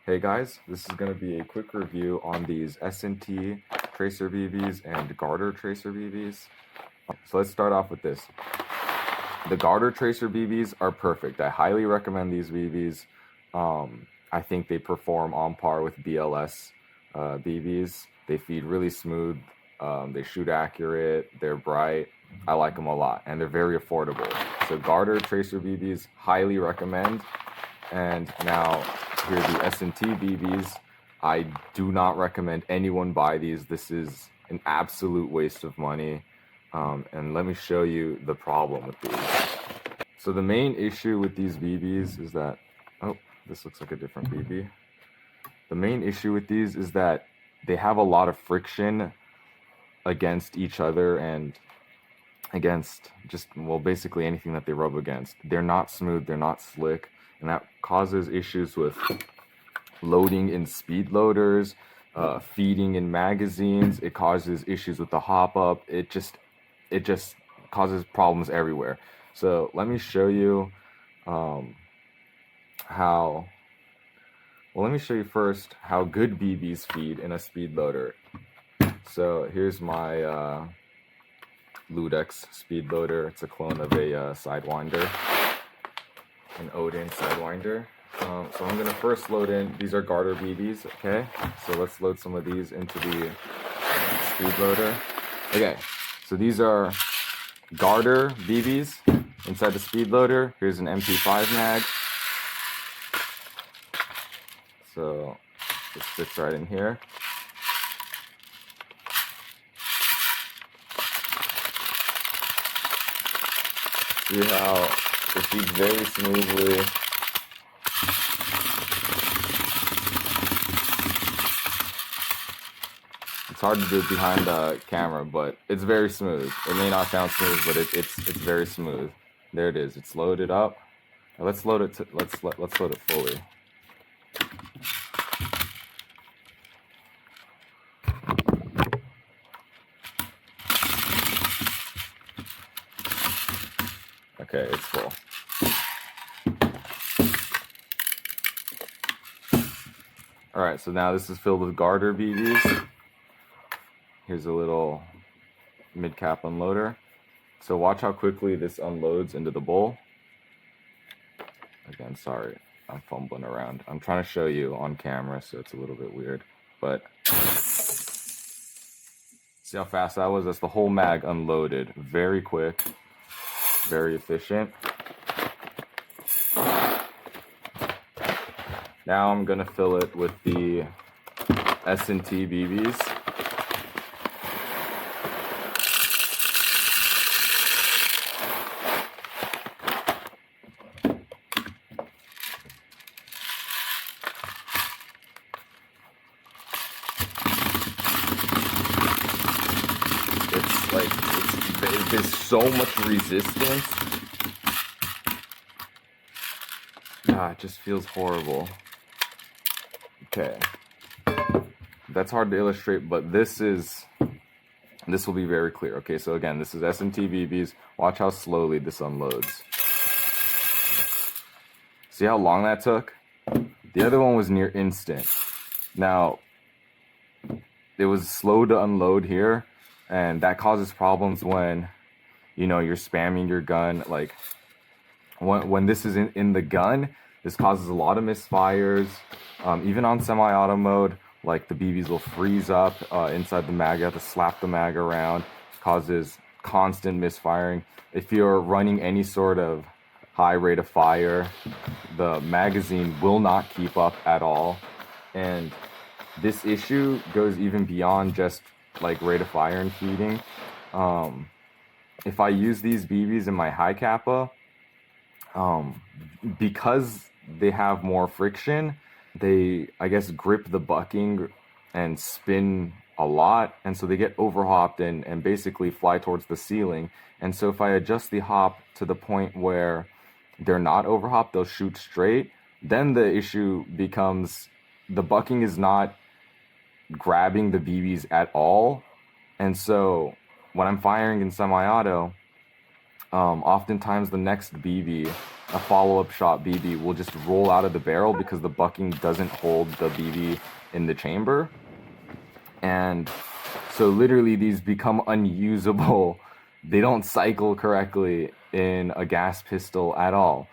Hey guys, this is going to be a quick review on these S&T Tracer BBs and Garter Tracer BBs. So let's start off with this. The Garter Tracer BBs are perfect. I highly recommend these BBs. I think they perform on par with BLS BBs. They feed really smooth. They shoot accurate. They're bright. I like them a lot, and they're very affordable. So Garter Tracer BBs, highly recommend. And now here are the S&T BBs. I do not recommend anyone buy these. This is an absolute waste of money. And let me show you the problem with these. So the main issue with these BBs is that, oh, this looks like a different BB. The main issue with these is that they have a lot of friction against each other and against just, well, basically anything that they rub against. They're not smooth, they're not slick, and that causes issues with loading in speed loaders, feeding in magazines. It causes issues with the hop up. It just causes problems everywhere. So let me show you let me show you first how good BBs feed in a speed loader. So here's my Ludex speed loader. It's a clone of a Sidewinder, an Odin Sidewinder. So I'm gonna first load in, these are Garter BBs, okay? So let's load some of these into the speed loader. Okay, so these are Garter BBs inside the speed loader. Here's an MP5 mag. So this fits right in here. See how it feeds very smoothly. It's hard to do it behind the camera, but it's very smooth. It may not sound smooth, but it's very smooth. There it is. It's loaded up. Now let's load it. Let's load it fully. Okay, it's full. All right, so now this is filled with Garter BBs. Here's a little mid-cap unloader. So watch how quickly this unloads into the bowl. Again, sorry, I'm fumbling around. I'm trying to show you on camera, so it's a little bit weird. But see how fast that was? That's the whole mag unloaded. Very quick, very efficient. Now I'm gonna fill it with the S&T BBs. There's so much resistance. It just feels horrible. Okay, that's hard to illustrate, but this will be very clear. Okay, so again, this is S&T BBs. Watch how slowly this unloads. See how long that took? The other one was near instant. Now, it was slow to unload here, and that causes problems when, you know, you're spamming your gun. Like when this is in the gun, this causes a lot of misfires. Even on semi-auto mode, like the BBs will freeze up inside the mag. You have to slap the mag around. Causes constant misfiring. If you're running any sort of high rate of fire, the magazine will not keep up at all. And this issue goes even beyond just like rate of fire and feeding. If I use these BBs in my high kappa, because they have more friction, they, I guess, grip the bucking and spin a lot, and so they get overhopped and basically fly towards the ceiling. And so if I adjust the hop to the point where they're not overhopped, they'll shoot straight, then the issue becomes the bucking is not grabbing the BBs at all. And so when I'm firing in semi-auto, oftentimes the next BB a follow-up shot BB will just roll out of the barrel because the bucking doesn't hold the BB in the chamber. And so literally these become unusable. They don't cycle correctly in a gas pistol at all.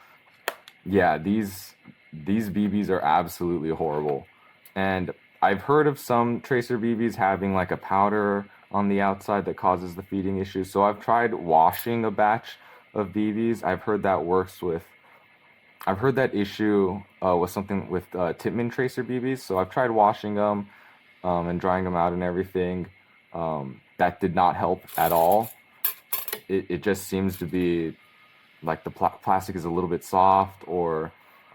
Yeah, these BBs are absolutely horrible. And I've heard of some tracer BBs having like a powder on the outside that causes the feeding issue. So I've tried washing a batch of BBs. I've heard that issue with something with Tippmann tracer BBs. So I've tried washing them and drying them out and everything. That did not help at all. It just seems to be like the plastic is a little bit soft or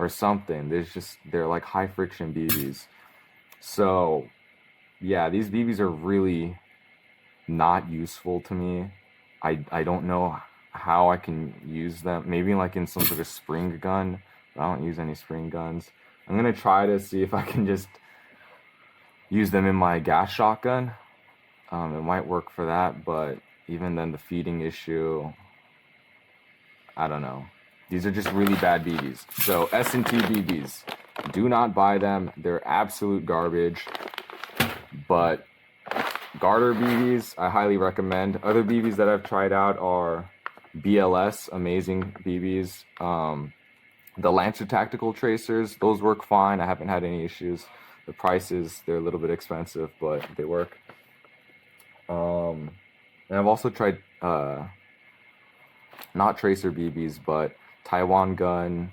something. They're like high friction BBs. So yeah, these BBs are really not useful to me. I don't know how I can use them. Maybe like in some sort of spring gun. But I don't use any spring guns. I'm gonna try to see if I can just use them in my gas shotgun. It might work for that, but even then the feeding issue, I don't know. These are just really bad BBs. So S&T BBs, do not buy them. They're absolute garbage. But Garter BBs, I highly recommend. Other BBs that I've tried out are BLS, amazing BBs. The Lancer Tactical Tracers, those work fine. I haven't had any issues. The prices, they're a little bit expensive, but they work. And I've also tried not Tracer BBs, but Taiwan Gun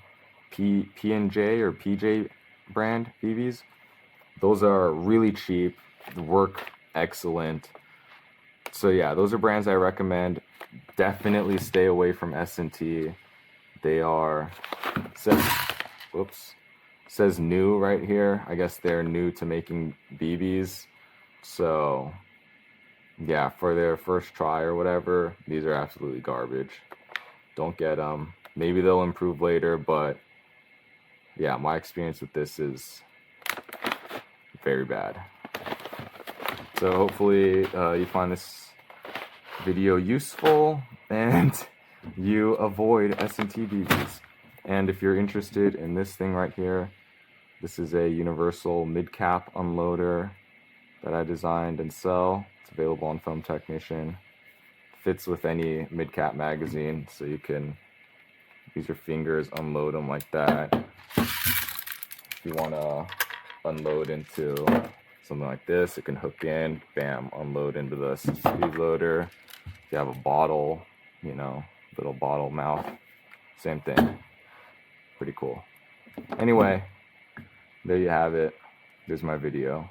P&J or PJ brand BBs. Those are really cheap, work excellent. So yeah, those are brands I recommend. Definitely stay away from S&T. They are, says new right here. I guess they're new to making BBs. So yeah, for their first try or whatever, these are absolutely garbage. Don't get them. Maybe they'll improve later, but yeah, my experience with this is very bad. So hopefully you find this video useful and you avoid S&T BBs. And if you're interested in this thing right here, this is a universal mid-cap unloader that I designed and sell. It's available on Film Technician. Fits with any mid-cap magazine, so you can use your fingers, unload them like that. If you want to unload into something like this, it can hook in, bam, unload into the speed loader. If you have a bottle, you know, little bottle mouth, same thing. Pretty cool. Anyway, there you have it. There's my video.